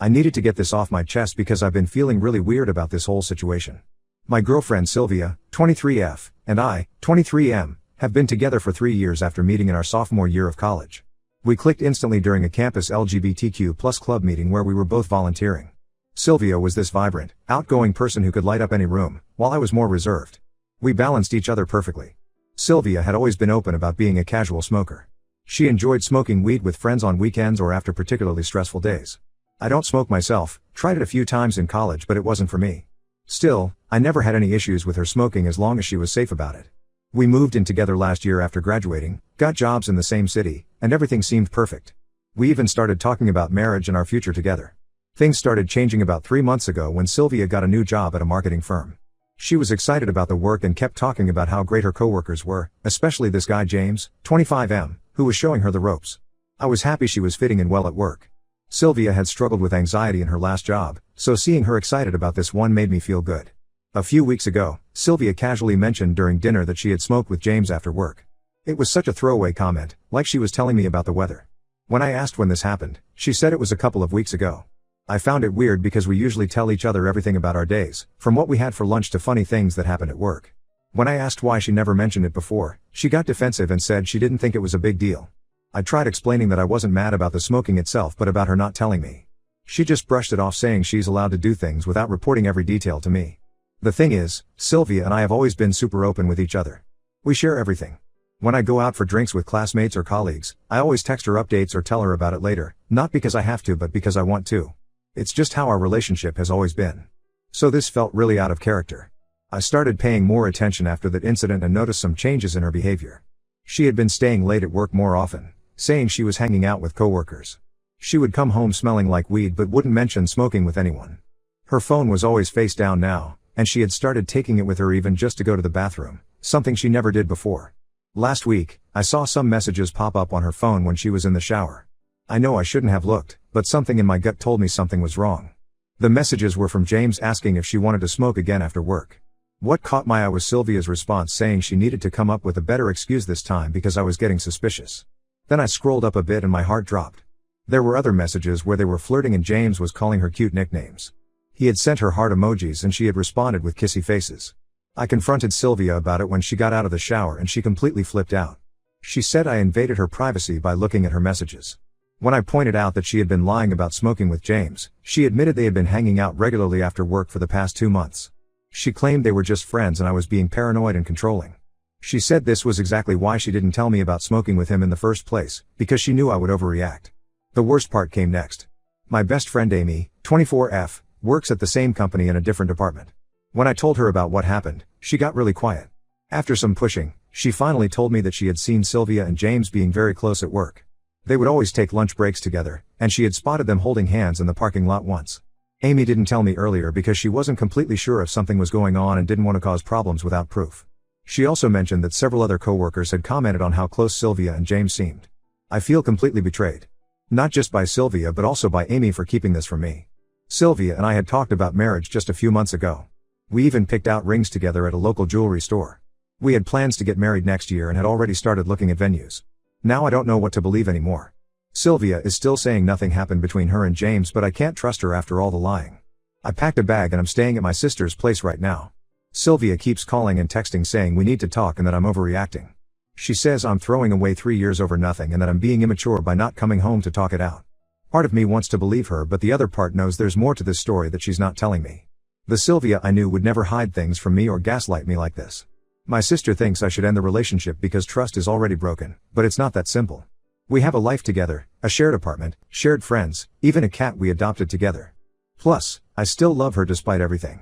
I needed to get this off my chest because I've been feeling really weird about this whole situation. My girlfriend Sylvia, 23F, and I, 23M, have been together for 3 years after meeting in our sophomore year of college. We clicked instantly during a campus LGBTQ+ club meeting where we were both volunteering. Sylvia was this vibrant, outgoing person who could light up any room, while I was more reserved. We balanced each other perfectly. Sylvia had always been open about being a casual smoker. She enjoyed smoking weed with friends on weekends or after particularly stressful days. I don't smoke myself, tried it a few times in college but it wasn't for me. Still, I never had any issues with her smoking as long as she was safe about it. We moved in together last year after graduating, got jobs in the same city, and everything seemed perfect. We even started talking about marriage and our future together. Things started changing about 3 months ago when Sylvia got a new job at a marketing firm. She was excited about the work and kept talking about how great her coworkers were, especially this guy James, 25M, who was showing her the ropes. I was happy she was fitting in well at work. Sylvia had struggled with anxiety in her last job, so seeing her excited about this one made me feel good. A few weeks ago, Sylvia casually mentioned during dinner that she had smoked with James after work. It was such a throwaway comment, like she was telling me about the weather. When I asked when this happened, she said it was a couple of weeks ago. I found it weird because we usually tell each other everything about our days, from what we had for lunch to funny things that happened at work. When I asked why she never mentioned it before, she got defensive and said she didn't think it was a big deal. I tried explaining that I wasn't mad about the smoking itself but about her not telling me. She just brushed it off saying she's allowed to do things without reporting every detail to me. The thing is, Sylvia and I have always been super open with each other. We share everything. When I go out for drinks with classmates or colleagues, I always text her updates or tell her about it later, not because I have to but because I want to. It's just how our relationship has always been. So this felt really out of character. I started paying more attention after that incident and noticed some changes in her behavior. She had been staying late at work more often, saying she was hanging out with coworkers. She would come home smelling like weed but wouldn't mention smoking with anyone. Her phone was always face down now, and she had started taking it with her even just to go to the bathroom, something she never did before. Last week, I saw some messages pop up on her phone when she was in the shower. I know I shouldn't have looked, but something in my gut told me something was wrong. The messages were from James asking if she wanted to smoke again after work. What caught my eye was Sylvia's response saying she needed to come up with a better excuse this time because I was getting suspicious. Then I scrolled up a bit and my heart dropped. There were other messages where they were flirting and James was calling her cute nicknames. He had sent her heart emojis and she had responded with kissy faces. I confronted Sylvia about it when she got out of the shower and she completely flipped out. She said I invaded her privacy by looking at her messages. When I pointed out that she had been lying about smoking with James, she admitted they had been hanging out regularly after work for the past 2 months. She claimed they were just friends and I was being paranoid and controlling. She said this was exactly why she didn't tell me about smoking with him in the first place, because she knew I would overreact. The worst part came next. My best friend Amy, 24F, works at the same company in a different department. When I told her about what happened, she got really quiet. After some pushing, she finally told me that she had seen Sylvia and James being very close at work. They would always take lunch breaks together, and she had spotted them holding hands in the parking lot once. Amy didn't tell me earlier because she wasn't completely sure if something was going on and didn't want to cause problems without proof. She also mentioned that several other coworkers had commented on how close Sylvia and James seemed. I feel completely betrayed. Not just by Sylvia but also by Amy for keeping this from me. Sylvia and I had talked about marriage just a few months ago. We even picked out rings together at a local jewelry store. We had plans to get married next year and had already started looking at venues. Now I don't know what to believe anymore. Sylvia is still saying nothing happened between her and James but I can't trust her after all the lying. I packed a bag and I'm staying at my sister's place right now. Sylvia keeps calling and texting saying we need to talk and that I'm overreacting. She says I'm throwing away 3 years over nothing and that I'm being immature by not coming home to talk it out. Part of me wants to believe her but the other part knows there's more to this story that she's not telling me. The Sylvia I knew would never hide things from me or gaslight me like this. My sister thinks I should end the relationship because trust is already broken, but it's not that simple. We have a life together, a shared apartment, shared friends, even a cat we adopted together. Plus, I still love her despite everything.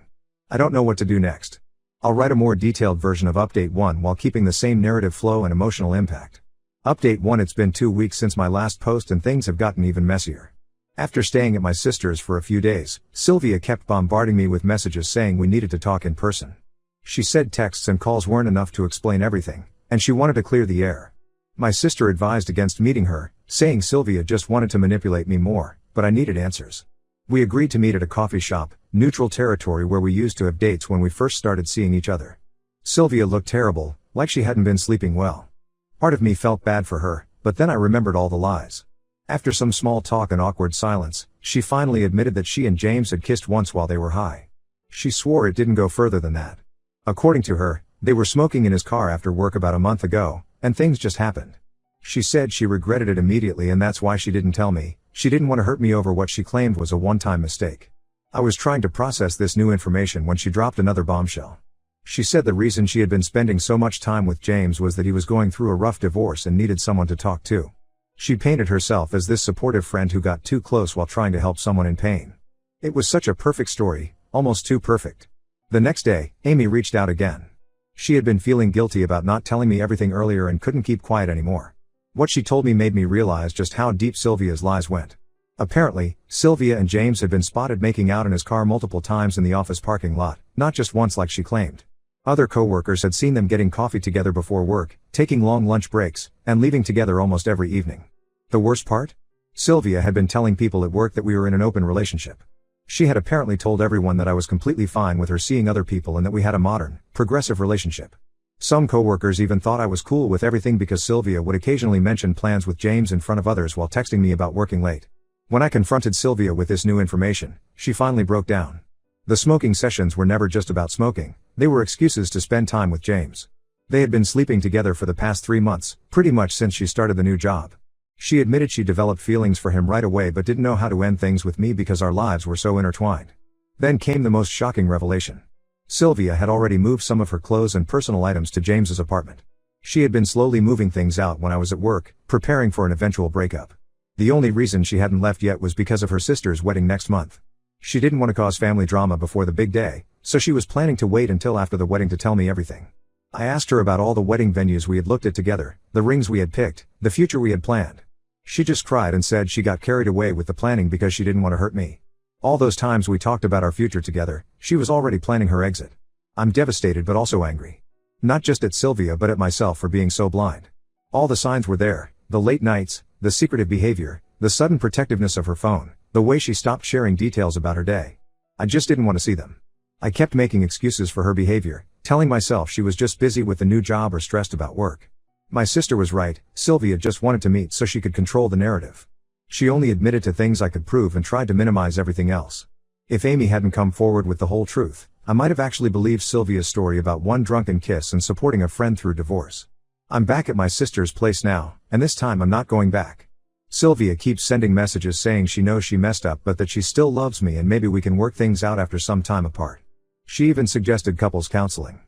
I don't know what to do next. I'll write a more detailed version of Update 1 while keeping the same narrative flow and emotional impact. Update 1. It's been 2 weeks since my last post and things have gotten even messier. After staying at my sister's for a few days, Sylvia kept bombarding me with messages saying we needed to talk in person. She said texts and calls weren't enough to explain everything, and she wanted to clear the air. My sister advised against meeting her, saying Sylvia just wanted to manipulate me more, but I needed answers. We agreed to meet at a coffee shop, neutral territory where we used to have dates when we first started seeing each other. Sylvia looked terrible, like she hadn't been sleeping well. Part of me felt bad for her, but then I remembered all the lies. After some small talk and awkward silence, she finally admitted that she and James had kissed once while they were high. She swore it didn't go further than that. According to her, they were smoking in his car after work about a month ago, and things just happened. She said she regretted it immediately and that's why she didn't tell me. She didn't want to hurt me over what she claimed was a one-time mistake. I was trying to process this new information when she dropped another bombshell. She said the reason she had been spending so much time with James was that he was going through a rough divorce and needed someone to talk to. She painted herself as this supportive friend who got too close while trying to help someone in pain. It was such a perfect story, almost too perfect. The next day, Amy reached out again. She had been feeling guilty about not telling me everything earlier and couldn't keep quiet anymore. What she told me made me realize just how deep Sylvia's lies went. Apparently, Sylvia and James had been spotted making out in his car multiple times in the office parking lot, not just once like she claimed. Other coworkers had seen them getting coffee together before work, taking long lunch breaks, and leaving together almost every evening. The worst part? Sylvia had been telling people at work that we were in an open relationship. She had apparently told everyone that I was completely fine with her seeing other people and that we had a modern, progressive relationship. Some coworkers even thought I was cool with everything because Sylvia would occasionally mention plans with James in front of others while texting me about working late. When I confronted Sylvia with this new information, she finally broke down. The smoking sessions were never just about smoking, they were excuses to spend time with James. They had been sleeping together for the past 3 months, pretty much since she started the new job. She admitted she developed feelings for him right away but didn't know how to end things with me because our lives were so intertwined. Then came the most shocking revelation. Sylvia had already moved some of her clothes and personal items to James's apartment. She had been slowly moving things out when I was at work, preparing for an eventual breakup. The only reason she hadn't left yet was because of her sister's wedding next month. She didn't want to cause family drama before the big day, so she was planning to wait until after the wedding to tell me everything. I asked her about all the wedding venues we had looked at together, the rings we had picked, the future we had planned. She just cried and said she got carried away with the planning because she didn't want to hurt me. All those times we talked about our future together, she was already planning her exit. I'm devastated but also angry. Not just at Sylvia but at myself for being so blind. All the signs were there, the late nights, the secretive behavior, the sudden protectiveness of her phone, the way she stopped sharing details about her day. I just didn't want to see them. I kept making excuses for her behavior, telling myself she was just busy with the new job or stressed about work. My sister was right, Sylvia just wanted to meet so she could control the narrative. She only admitted to things I could prove and tried to minimize everything else. If Amy hadn't come forward with the whole truth, I might have actually believed Sylvia's story about one drunken kiss and supporting a friend through divorce. I'm back at my sister's place now, and this time I'm not going back. Sylvia keeps sending messages saying she knows she messed up but that she still loves me and maybe we can work things out after some time apart. She even suggested couples counseling.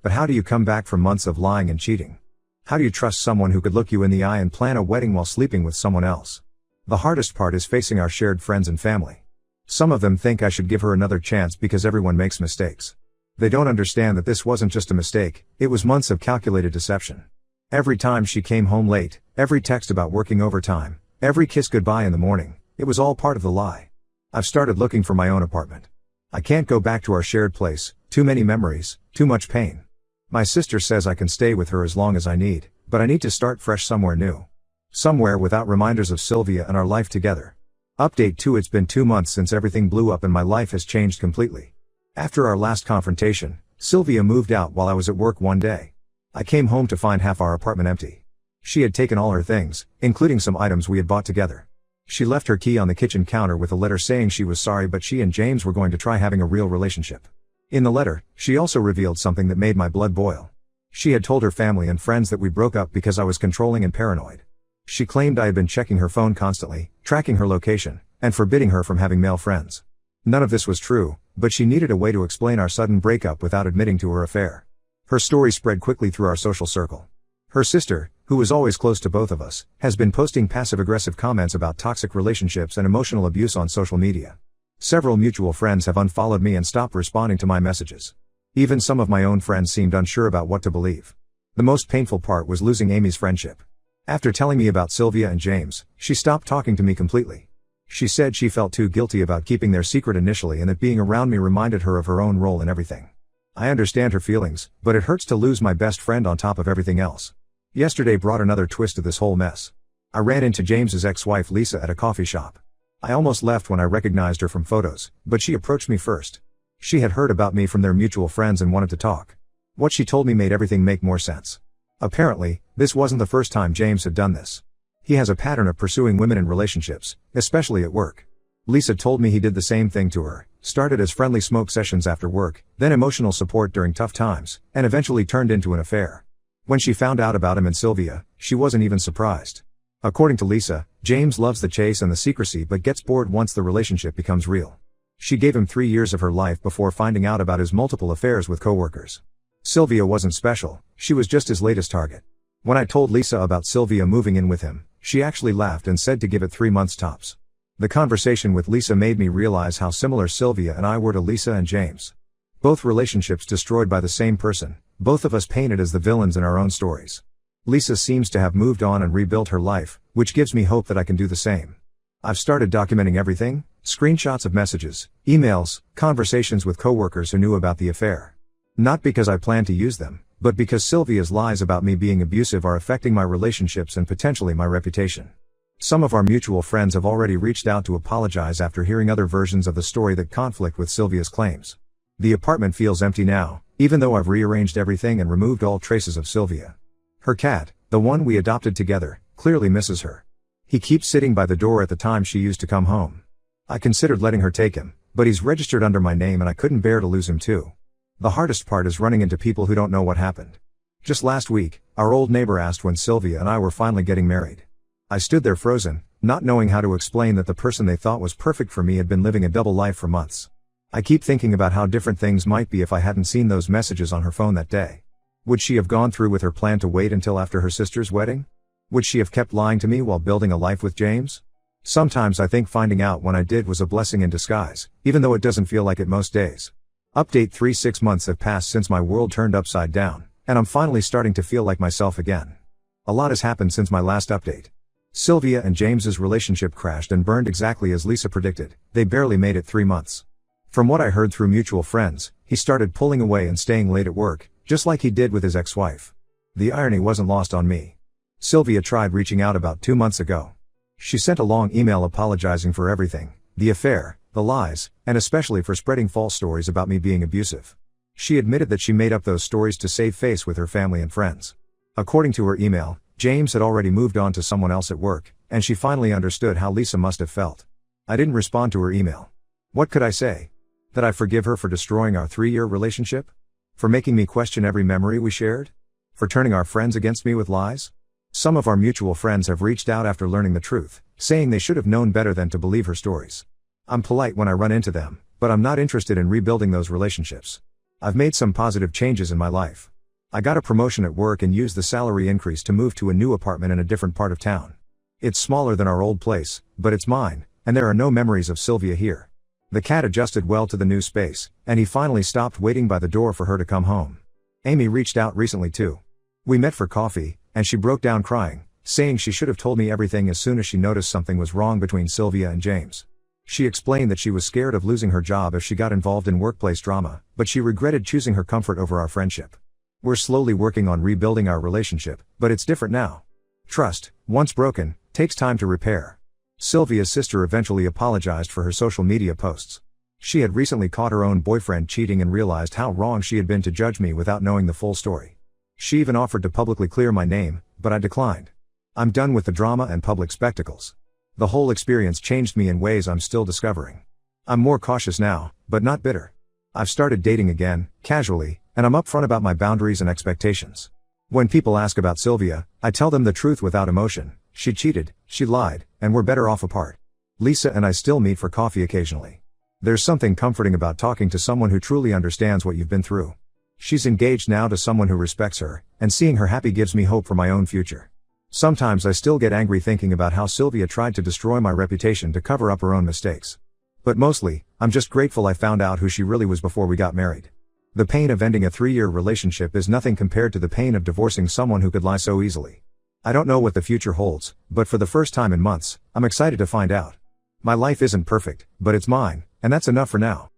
But how do you come back from months of lying and cheating? How do you trust someone who could look you in the eye and plan a wedding while sleeping with someone else? The hardest part is facing our shared friends and family. Some of them think I should give her another chance because everyone makes mistakes. They don't understand that this wasn't just a mistake, it was months of calculated deception. Every time she came home late, every text about working overtime, every kiss goodbye in the morning, it was all part of the lie. I've started looking for my own apartment. I can't go back to our shared place, too many memories, too much pain. My sister says I can stay with her as long as I need, but I need to start fresh somewhere new. Somewhere without reminders of Sylvia and our life together. Update 2: It's been 2 months since everything blew up and my life has changed completely. After our last confrontation, Sylvia moved out while I was at work one day. I came home to find half our apartment empty. She had taken all her things, including some items we had bought together. She left her key on the kitchen counter with a letter saying she was sorry but she and James were going to try having a real relationship. In the letter, she also revealed something that made my blood boil. She had told her family and friends that we broke up because I was controlling and paranoid. She claimed I had been checking her phone constantly, tracking her location, and forbidding her from having male friends. None of this was true, but she needed a way to explain our sudden breakup without admitting to her affair. Her story spread quickly through our social circle. Her sister, who was always close to both of us, has been posting passive-aggressive comments about toxic relationships and emotional abuse on social media. Several mutual friends have unfollowed me and stopped responding to my messages. Even some of my own friends seemed unsure about what to believe. The most painful part was losing Amy's friendship. After telling me about Sylvia and James, she stopped talking to me completely. She said she felt too guilty about keeping their secret initially and that being around me reminded her of her own role in everything. I understand her feelings, but it hurts to lose my best friend on top of everything else. Yesterday brought another twist to this whole mess. I ran into James's ex-wife Lisa at a coffee shop. I almost left when I recognized her from photos, but she approached me first. She had heard about me from their mutual friends and wanted to talk. What she told me made everything make more sense. Apparently, this wasn't the first time James had done this. He has a pattern of pursuing women in relationships, especially at work. Lisa told me he did the same thing to her, started as friendly smoke sessions after work, then emotional support during tough times, and eventually turned into an affair. When she found out about him and Sylvia, she wasn't even surprised. According to Lisa, James loves the chase and the secrecy but gets bored once the relationship becomes real. She gave him 3 years of her life before finding out about his multiple affairs with coworkers. Sylvia wasn't special, she was just his latest target. When I told Lisa about Sylvia moving in with him, she actually laughed and said to give it 3 months tops. The conversation with Lisa made me realize how similar Sylvia and I were to Lisa and James. Both relationships destroyed by the same person, both of us painted as the villains in our own stories. Lisa seems to have moved on and rebuilt her life, which gives me hope that I can do the same. I've started documenting everything, screenshots of messages, emails, conversations with coworkers who knew about the affair. Not because I plan to use them, but because Sylvia's lies about me being abusive are affecting my relationships and potentially my reputation. Some of our mutual friends have already reached out to apologize after hearing other versions of the story that conflict with Sylvia's claims. The apartment feels empty now, even though I've rearranged everything and removed all traces of Sylvia. Her cat, the one we adopted together, clearly misses her. He keeps sitting by the door at the time she used to come home. I considered letting her take him, but he's registered under my name and I couldn't bear to lose him too. The hardest part is running into people who don't know what happened. Just last week, our old neighbor asked when Sylvia and I were finally getting married. I stood there frozen, not knowing how to explain that the person they thought was perfect for me had been living a double life for months. I keep thinking about how different things might be if I hadn't seen those messages on her phone that day. Would she have gone through with her plan to wait until after her sister's wedding? Would she have kept lying to me while building a life with James? Sometimes I think finding out when I did was a blessing in disguise, even though it doesn't feel like it most days. Update 6 months have passed since my world turned upside down, and I'm finally starting to feel like myself again. A lot has happened since my last update. Sylvia and James's relationship crashed and burned exactly as Lisa predicted. They barely made it 3 months. From what I heard through mutual friends, he started pulling away and staying late at work, just like he did with his ex-wife. The irony wasn't lost on me. Sylvia tried reaching out about 2 months ago. She sent a long email apologizing for everything, the affair, the lies, and especially for spreading false stories about me being abusive. She admitted that she made up those stories to save face with her family and friends. According to her email, James had already moved on to someone else at work, and she finally understood how Lisa must have felt. I didn't respond to her email. What could I say? That I forgive her for destroying our 3-year relationship? For making me question every memory we shared? For turning our friends against me with lies? Some of our mutual friends have reached out after learning the truth, saying they should have known better than to believe her stories. I'm polite when I run into them, but I'm not interested in rebuilding those relationships. I've made some positive changes in my life. I got a promotion at work and used the salary increase to move to a new apartment in a different part of town. It's smaller than our old place, but it's mine, and there are no memories of Sylvia here. The cat adjusted well to the new space, and he finally stopped waiting by the door for her to come home. Amy reached out recently too. We met for coffee, and she broke down crying, saying she should have told me everything as soon as she noticed something was wrong between Sylvia and James. She explained that she was scared of losing her job if she got involved in workplace drama, but she regretted choosing her comfort over our friendship. We're slowly working on rebuilding our relationship, but it's different now. Trust, once broken, takes time to repair. Sylvia's sister eventually apologized for her social media posts. She had recently caught her own boyfriend cheating and realized how wrong she had been to judge me without knowing the full story. She even offered to publicly clear my name, but I declined. I'm done with the drama and public spectacles. The whole experience changed me in ways I'm still discovering. I'm more cautious now, but not bitter. I've started dating again, casually, and I'm upfront about my boundaries and expectations. When people ask about Sylvia, I tell them the truth without emotion. She cheated, she lied, and we're better off apart. Lisa and I still meet for coffee occasionally. There's something comforting about talking to someone who truly understands what you've been through. She's engaged now to someone who respects her, and seeing her happy gives me hope for my own future. Sometimes I still get angry thinking about how Sylvia tried to destroy my reputation to cover up her own mistakes. But mostly, I'm just grateful I found out who she really was before we got married. The pain of ending a 3-year relationship is nothing compared to the pain of divorcing someone who could lie so easily. I don't know what the future holds, but for the first time in months, I'm excited to find out. My life isn't perfect, but it's mine, and that's enough for now.